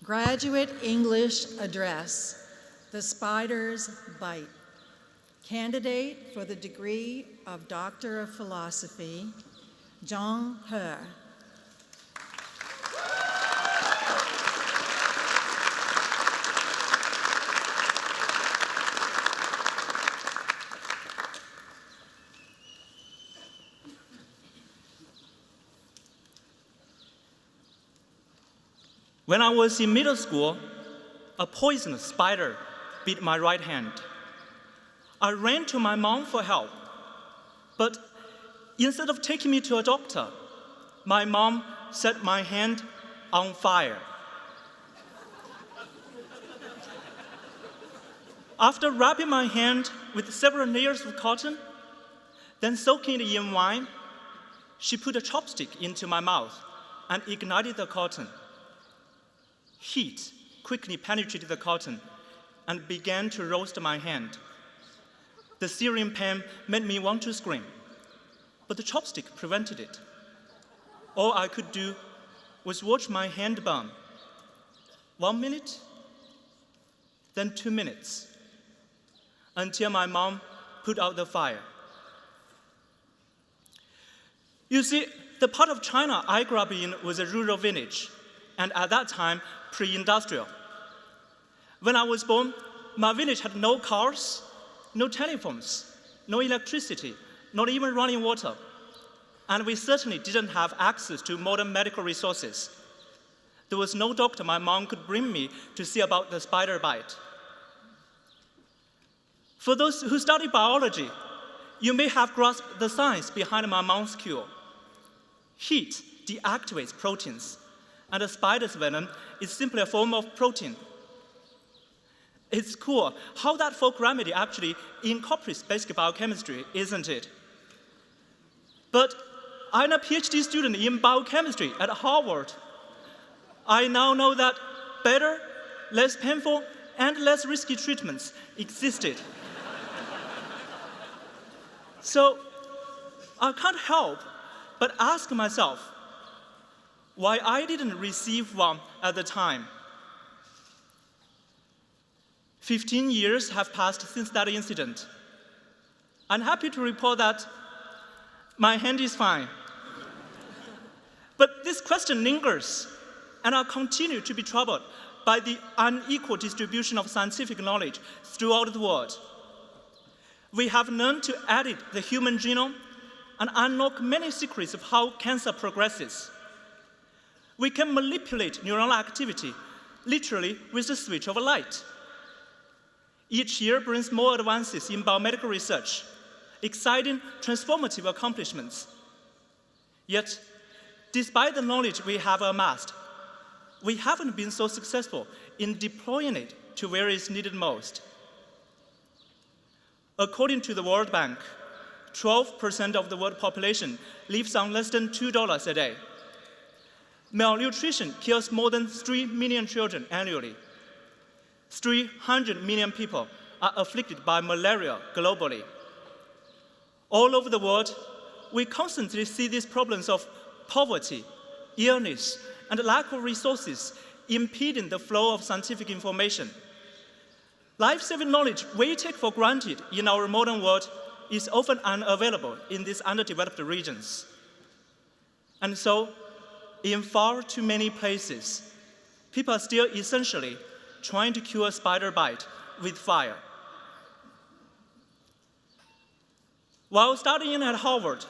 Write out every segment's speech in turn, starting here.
Graduate English Address, The Spider's Bite. Candidate for the degree of Doctor of Philosophy, Jiang. When I was in middle school, a poisonous spider bit my right hand. I ran to my mom for help, but instead of taking me to a doctor, my mom set my hand on fire. After wrapping my hand with several layers of cotton, then soaking it in wine, she put a chopstick into my mouth and ignited the cotton. Heat quickly penetrated the cotton and began to roast my hand. The searing pain made me want to scream, but the chopstick prevented it. All I could do was watch my hand burn. 1 minute, then 2 minutes, until my mom put out the fire. You see, the part of China I grew up in was a rural village, and at that time, pre-industrial. When I was born, my village had no cars, no telephones, no electricity, not even running water. And we certainly didn't have access to modern medical resources. There was no doctor my mom could bring me to see about the spider bite. For those who study biology, you may have grasped the science behind my mom's cure. Heat deactivates proteins, and a spider's venom is simply a form of protein. It's cool how that folk remedy actually incorporates basic biochemistry, isn't it? But I'm a PhD student in biochemistry at Harvard. I now know that better, less painful, and less risky treatments existed. So I can't help but ask myself why I didn't receive one at the time. 15 years have passed since that incident. I'm happy to report that my hand is fine. But this question lingers, and I continue to be troubled by the unequal distribution of scientific knowledge throughout the world. We have learned to edit the human genome and unlock many secrets of how cancer progresses. We can manipulate neuronal activity, literally with the switch of a light. Each year brings more advances in biomedical research, exciting, transformative accomplishments. Yet, despite the knowledge we have amassed, we haven't been so successful in deploying it to where it's needed most. According to the World Bank, 12% of the world population lives on less than $2 a day. Malnutrition kills more than 3 million children annually. 300 million people are afflicted by malaria globally. All over the world, we constantly see these problems of poverty, illness, and lack of resources impeding the flow of scientific information. Life-saving knowledge we take for granted in our modern world is often unavailable in these underdeveloped regions. And so, in far too many places, people are still essentially trying to cure a spider bite with fire. While studying at Harvard,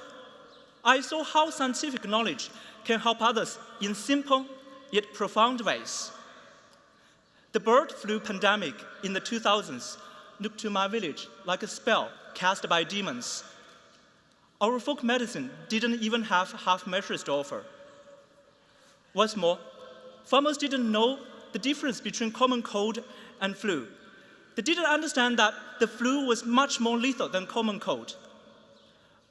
I saw how scientific knowledge can help others in simple yet profound ways. The bird flu pandemic in the 2000s looked to my village like a spell cast by demons. Our folk medicine didn't even have half measures to offer. What's more, farmers didn't know the difference between common cold and flu. They didn't understand that the flu was much more lethal than common cold.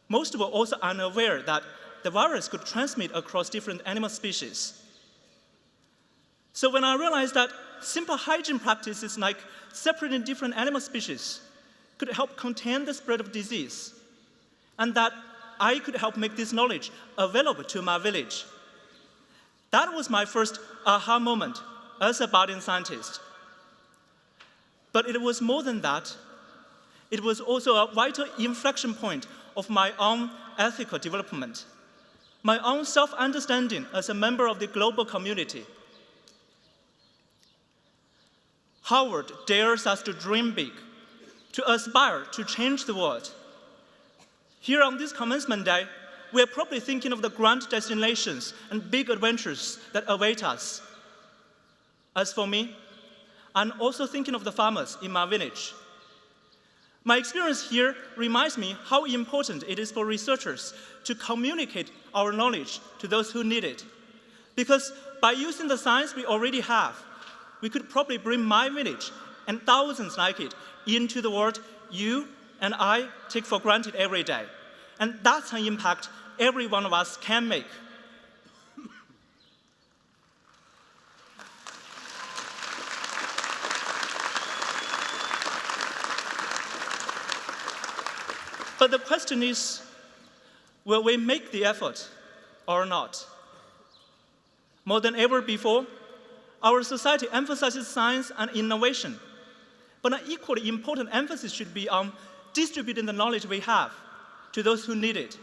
Most were also unaware that the virus could transmit across different animal species. So when I realized that simple hygiene practices like separating different animal species could help contain the spread of disease, and that I could help make this knowledge available to my village, that was my first aha moment as a budding scientist. But it was more than that. It was also a vital inflection point of my own ethical development, my own self-understanding as a member of the global community. Harvard dares us to dream big, to aspire to change the world. Here on this commencement day, we are probably thinking of the grand destinations and big adventures that await us. As for me, I'm also thinking of the farmers in my village. My experience here reminds me how important it is for researchers to communicate our knowledge to those who need it. Because by using the science we already have, we could probably bring my village and thousands like it into the world you and I take for granted every day. And that's an impact every one of us can make. But the question is, will we make the effort or not? More than ever before, our society emphasizes science and innovation, but an equally important emphasis should be on distributing the knowledge we have to those who need it.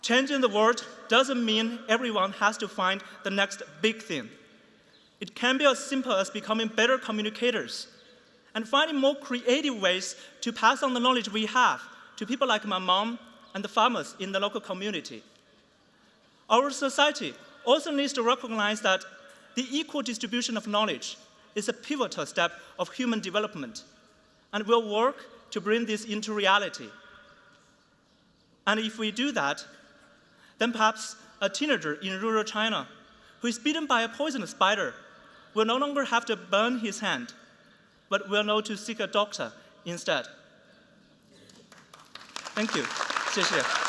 Changing the world doesn't mean everyone has to find the next big thing. It can be as simple as becoming better communicators and finding more creative ways to pass on the knowledge we have to people like my mom and the farmers in the local community. Our society also needs to recognize that the equal distribution of knowledge is a pivotal step of human development, and will work to bring this into reality. And if we do that, then perhaps a teenager in rural China who is bitten by a poisonous spider will no longer have to burn his hand, but will know to seek a doctor instead. Thank you. 谢谢。